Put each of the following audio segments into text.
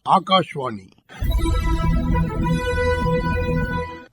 Akashwani.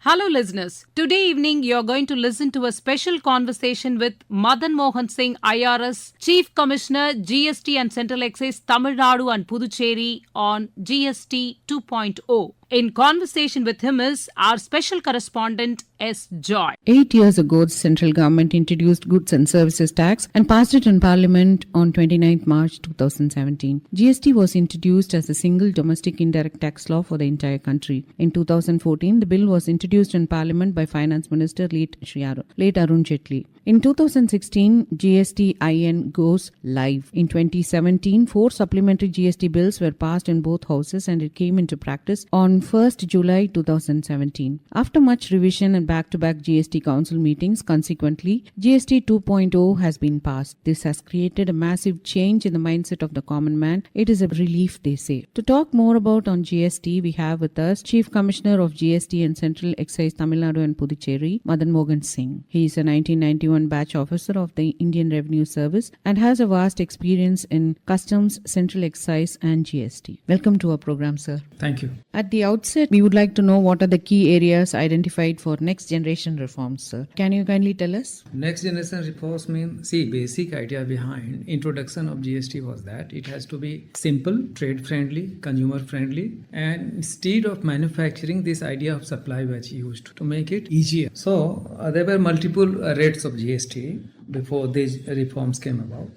Hello, listeners. Today evening, you're going to listen to a special conversation with Madan Mohan Singh, IRS, Chief Commissioner, GST and Central Excise, Tamil Nadu and Puduchery on GST 2.0. In conversation with him is our special correspondent, S. Joy. 8 years ago, the central government introduced Goods and Services Tax and passed it in Parliament on 29th March 2017. GST was introduced as a single domestic indirect tax law for the entire country. In 2014, the bill was introduced in Parliament by Finance Minister late Arun Jaitley. In 2016, GST-IN goes live. In 2017, 4 supplementary GST bills were passed in both houses and it came into practice on 1st July 2017. After much revision and back-to-back GST Council meetings, consequently, GST 2.0 has been passed. This has created a massive change in the mindset of the common man. It is a relief, they say. To talk more about on GST, we have with us Chief Commissioner of GST and Central Excise Tamil Nadu and Puduchery, Madan Mohan Singh. He is a 1991 batch officer of the Indian Revenue Service and has a vast experience in customs, central excise and GST. Welcome to our program, sir. Thank you. At the outset, we would like to know what are the key areas identified for next generation reforms, sir. Can you kindly tell us? Next generation reforms mean, basic idea behind introduction of GST was that it has to be simple, trade friendly, consumer friendly, and instead of manufacturing, this idea of supply was used to make it easier. So there were multiple rates of GST before these reforms came about.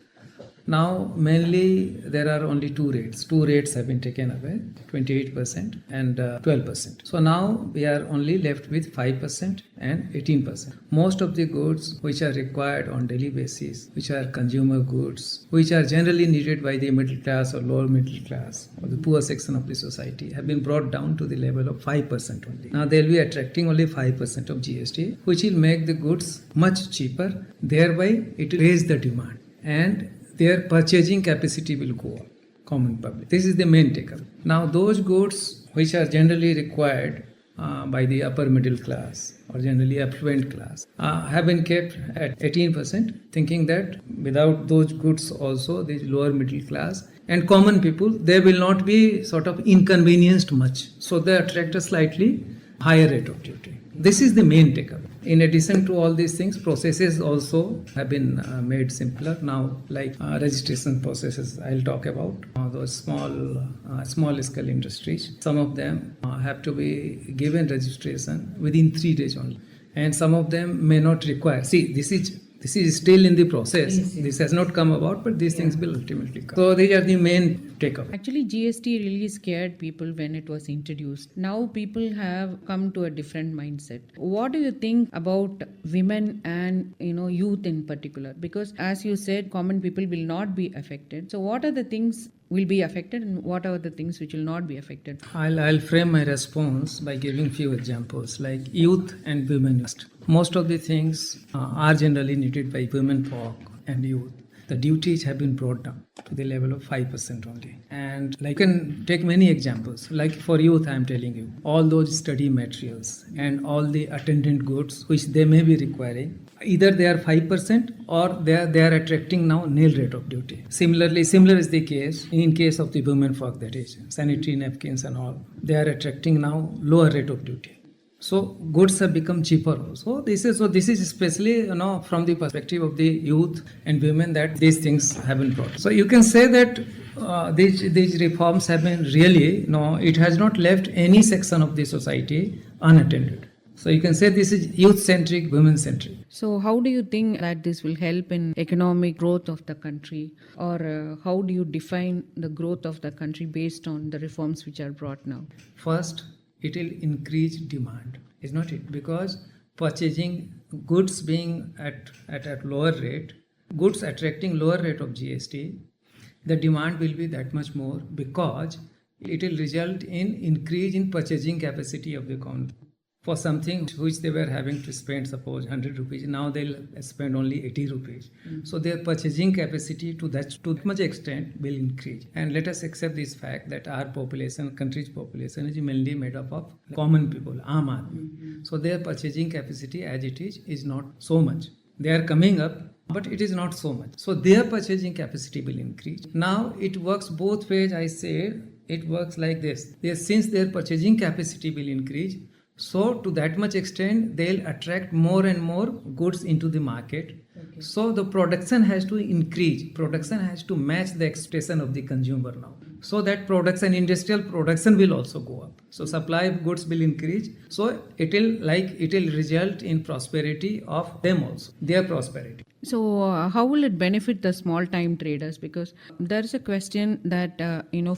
Now, mainly there are only 2 rates. 2 rates have been taken away, 28% and 12%. So now we are only left with 5% and 18%. Most of the goods which are required on daily basis, which are consumer goods, which are generally needed by the middle class or lower middle class or the poor section of the society, have been brought down to the level of 5% only. Now they will be attracting only 5% of GST, which will make the goods much cheaper. Thereby, it will raise the demand and their purchasing capacity will go up, common public. This is the main takeaway. Now, those goods which are generally required by the upper middle class or generally affluent class have been kept at 18%, thinking that without those goods also, the lower middle class and common people, they will not be sort of inconvenienced much. So they attract a slightly higher rate of duty. This is the main takeaway. In addition to all these things, processes also have been made simpler now, like registration processes I'll talk about. Those small scale industries, some of them have to be given registration within 3 days only, and some of them may not require. This is still in the process. This has not come about, but these things will ultimately come. So these are the main takeaway. Actually, GST really scared people when it was introduced. Now people have come to a different mindset. What do you think about women and youth in particular? Because as you said, common people will not be affected. So what are the things will be affected and what are the things which will not be affected? I'll frame my response by giving few examples like youth and women. Most of the things are generally needed by women folk and youth. The duties have been brought down to the level of 5% only. And you can take many examples. Like for youth, I am telling you, all those study materials and all the attendant goods which they may be requiring, either they are 5% or they are attracting now nil rate of duty. Similar is the case in case of the women folk, that is sanitary napkins and all. They are attracting now lower rate of duty. So goods have become cheaper also. This is especially from the perspective of the youth and women that these things have been brought. So you can say that these reforms have been really it has not left any section of the society unattended. So you can say this is youth-centric, women-centric. So how do you think that this will help in economic growth of the country? Or how do you define the growth of the country based on the reforms which are brought now? First, it will increase demand, is not it? Because purchasing goods being at lower rate, goods attracting lower rate of GST, the demand will be that much more because it will result in increase in purchasing capacity of the economy. For something which they were having to spend, suppose 100 rupees, now they'll spend only 80 rupees. So their purchasing capacity to that much extent will increase. And let us accept this fact that our population, country's population, is mainly made up of common people, Aam Aadmi. So their purchasing capacity as it is not so much. They are coming up, but it is not so much. So their purchasing capacity will increase. Now it works both ways, I say. it works like this. Since their purchasing capacity will increase, so to that much extent, they'll attract more and more goods into the market. Okay. So the production has to increase. Production has to match the expectation of the consumer now. So that production, industrial production will also go up. So supply of goods will increase. So it will result in prosperity of them also, their prosperity. So, how will it benefit the small time traders? Because there is a question that,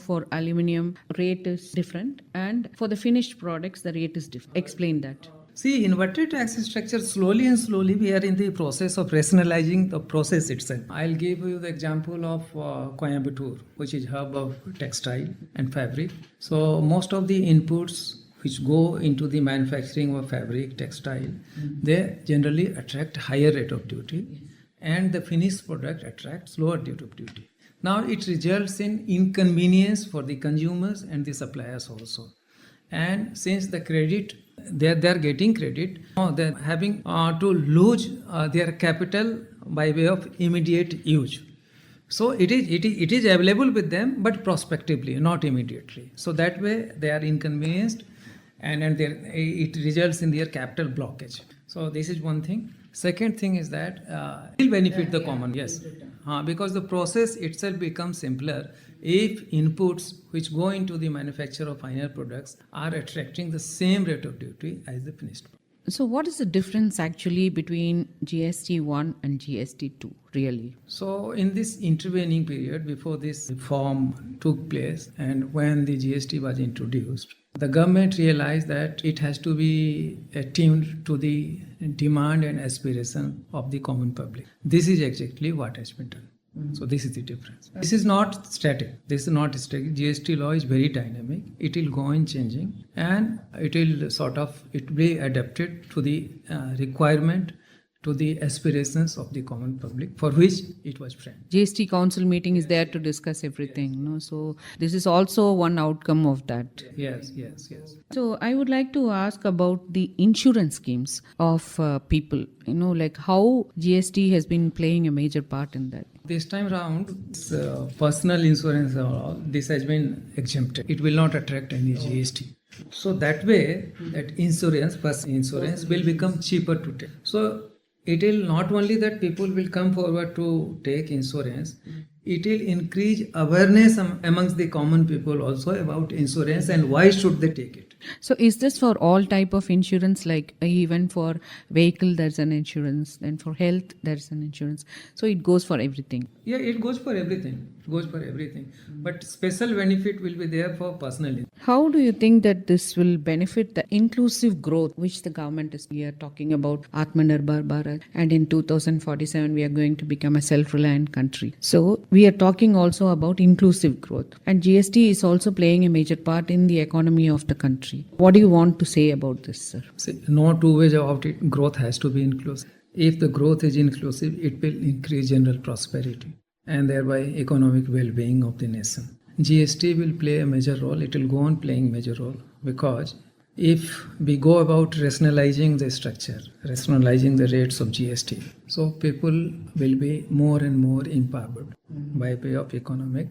for aluminium, rate is different, and for the finished products, the rate is different. Explain that. See, inverted tax structure, slowly and slowly, we are in the process of rationalizing the process itself. I'll give you the example of Coimbatore, which is hub of textile and fabric. So, most of the inputs which go into the manufacturing of fabric, textile, they generally attract higher rate of duty, and the finished product attracts lower rate of duty. Now it results in inconvenience for the consumers and the suppliers also. And since the credit, they're getting credit, now they're having to lose their capital by way of immediate use. So it is available with them, but prospectively, not immediately. So that way they are inconvenienced, and it results in their capital blockage. So this is one thing. Second thing is that it will benefit the common, yes, because the process itself becomes simpler if inputs which go into the manufacture of final products are attracting the same rate of duty as the finished product. So, what is the difference actually between GST 1 and GST 2, really? So, in this intervening period before this reform took place and when the GST was introduced, the government realized that it has to be attuned to the demand and aspiration of the common public. This is exactly what has been done. So this is the difference. This is not static. This is not static. GST law is very dynamic. It will go on changing, and it will be adapted to the requirement, to the aspirations of the common public for which it was framed. GST council meeting is there to discuss everything, no? So this is also one outcome of that. Yes. So I would like to ask about the insurance schemes of people, like how GST has been playing a major part in that. This time round, personal insurance, this has been exempted. It will not attract any GST. So that way, that personal insurance will become cheaper to take. So it will not only that people will come forward to take insurance, it will increase awareness amongst the common people also about insurance and why should they take it. So is this for all type of insurance, like even for vehicle there's an insurance, and for health there's an insurance, so it goes for everything? Yeah, it goes for everything. But special benefit will be there for personal. How do you think that this will benefit the inclusive growth which the government is here talking about, Atmanirbhar Bharat, and in 2047 we are going to become a self-reliant country? So we are talking also about inclusive growth, and GST is also playing a major part in the economy of the country. What do you want to say about this, sir? See, no two ways about it. Growth has to be inclusive. If the growth is inclusive, it will increase general prosperity and thereby economic well-being of the nation. GST will play a major role. It will go on playing major role because if we go about rationalizing the structure, rationalizing the rates of GST, so people will be more and more empowered by way of economic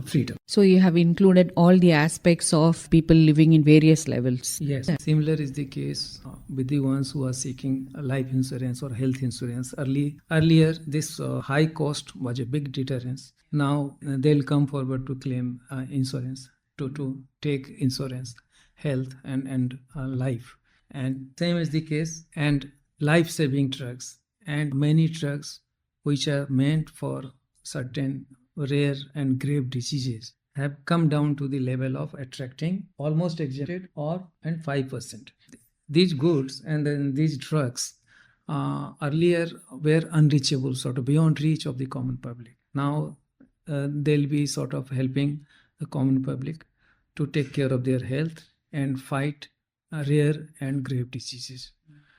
freedom. So you have included all the aspects of people living in various levels. Yes, similar is the case with the ones who are seeking life insurance or health insurance. Earlier, this high cost was a big deterrence. Now they'll come forward to claim insurance, to take insurance, health and life. And same is the case, and life-saving drugs and many drugs which are meant for certain rare and grave diseases have come down to the level of attracting almost exempted and 5%. These goods and then these drugs earlier were unreachable, sort of beyond reach of the common public. Now they'll be sort of helping the common public to take care of their health and fight rare and grave diseases.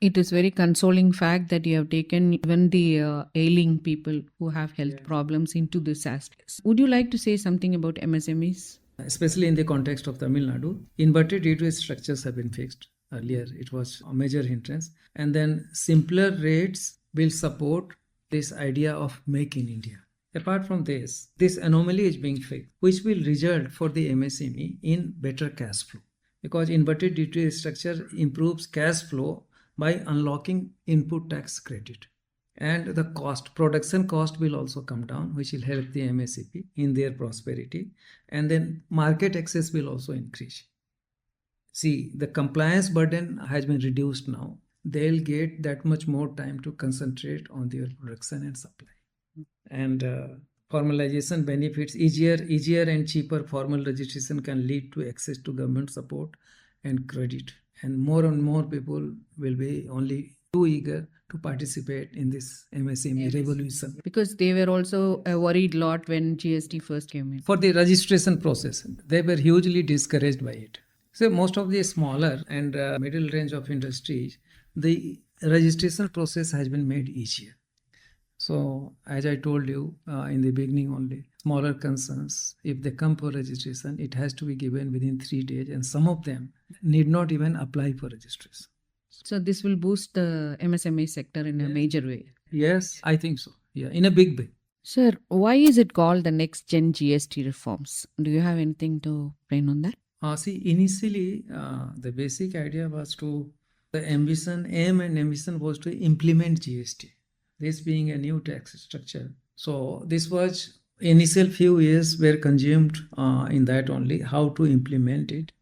It is very consoling fact that you have taken even the ailing people who have health problems into this aspect. Would you like to say something about MSMEs? Especially in the context of Tamil Nadu, inverted duty structures have been fixed. Earlier, it was a major hindrance. And then simpler rates will support this idea of Make in India. Apart from this anomaly is being fixed, which will result for the MSME in better cash flow, because inverted duty structure improves cash flow by unlocking input tax credit. And the production cost will also come down, which will help the MSCP in their prosperity. And then market access will also increase. See, the compliance burden has been reduced now. They'll get that much more time to concentrate on their production and supply. And formalization benefits, easier and cheaper formal registration can lead to access to government support and credit. And more people will be only too eager to participate in this MSME revolution. Because they were also a worried lot when GST first came in. For the registration process, they were hugely discouraged by it. So most of the smaller and middle range of industries, the registration process has been made easier. So as I told you in the beginning only, smaller concerns, if they come for registration, it has to be given within 3 days, and some of them need not even apply for registration. So this will boost the MSME sector in a major way. Yes, I think so. Yeah, in a big way. Sir, why is it called the next gen GST reforms? Do you have anything to explain on that? See, initially, the basic idea was aim and ambition was to implement GST, this being a new tax structure. So this was, initial few years were consumed in that only, how to implement it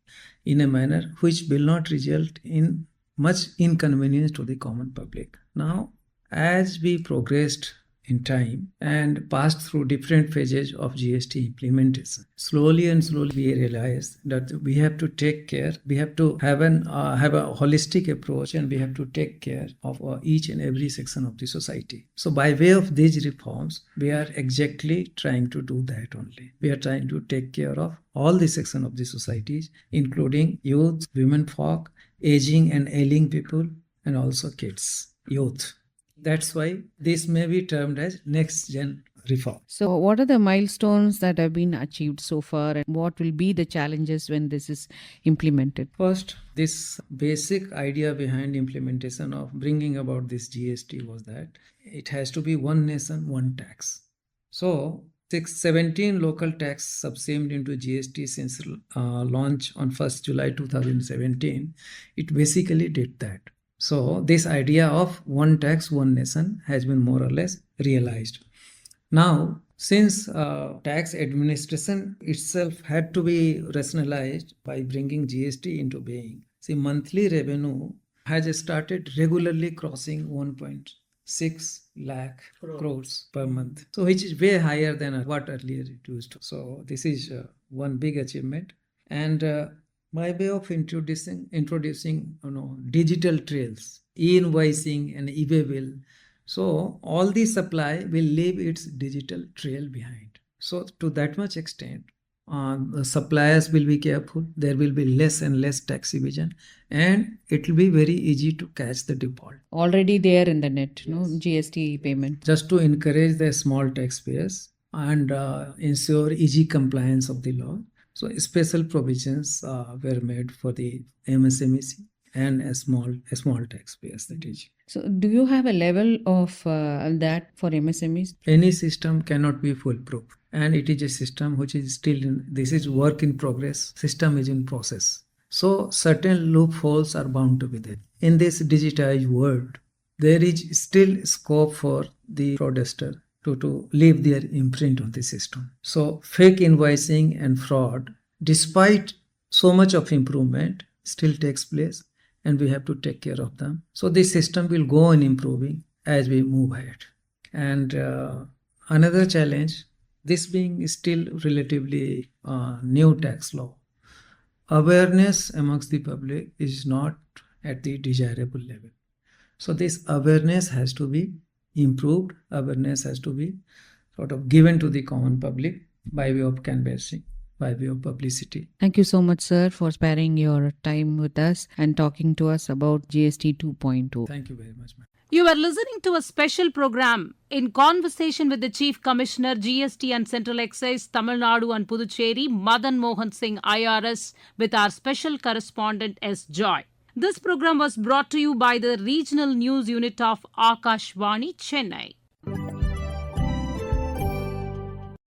in a manner which will not result in much inconvenience to the common public. Now, as we progressed in time and passed through different phases of GST implementation, slowly we realized that we have to take care, we have to have a holistic approach, and we have to take care of each and every section of the society. So by way of these reforms, we are exactly trying to do that only. We are trying to take care of all the sections of the societies, including youth, women folk, aging and ailing people, and also kids, youth. That's why this may be termed as next gen reform. So what are the milestones that have been achieved so far, and what will be the challenges when this is implemented? First, this basic idea behind implementation of bringing about this GST was that it has to be one nation, one tax. So 17 local tax subsumed into GST since launch on 1st July 2017, it basically did that. So this idea of one tax, one nation has been more or less realized. Now, since tax administration itself had to be rationalized by bringing GST into being, see, monthly revenue has started regularly crossing 1.6 lakh crores per month. So which is way higher than what earlier it used to. So this is one big achievement. And by way of introducing digital trails, e-invoicing and e-bill. So all the supply will leave its digital trail behind. So to that much extent, the suppliers will be careful. There will be less and less tax evasion, and it will be very easy to catch the default. Already there in the net, GST payment. Just to encourage the small taxpayers and ensure easy compliance of the law. So special provisions were made for the MSMEs and a small taxpayers, that is. So do you have a level of that for MSMEs? Any system cannot be foolproof, and it is a system which is still this is work in progress. System is in process. So certain loopholes are bound to be there. In this digitized world, there is still scope for the fraudster to leave their imprint on the system. So fake invoicing and fraud, despite so much of improvement, still takes place, and we have to take care of them. So this system will go on improving as we move ahead. And another challenge, this being still relatively new tax law, awareness amongst the public is not at the desirable level. So this awareness has to be improved. Awareness has to be sort of given to the common public by way of canvassing, by way of publicity. Thank you so much, sir, for sparing your time with us and talking to us about GST 2.0. Thank you very much, ma'am. You are listening to a special program in conversation with the Chief Commissioner, GST and Central Excise, Tamil Nadu and Puduchery, Madan Mohan Singh, IRS, with our special correspondent, S. Joy. This program was brought to you by the Regional News Unit of Akashvani, Chennai.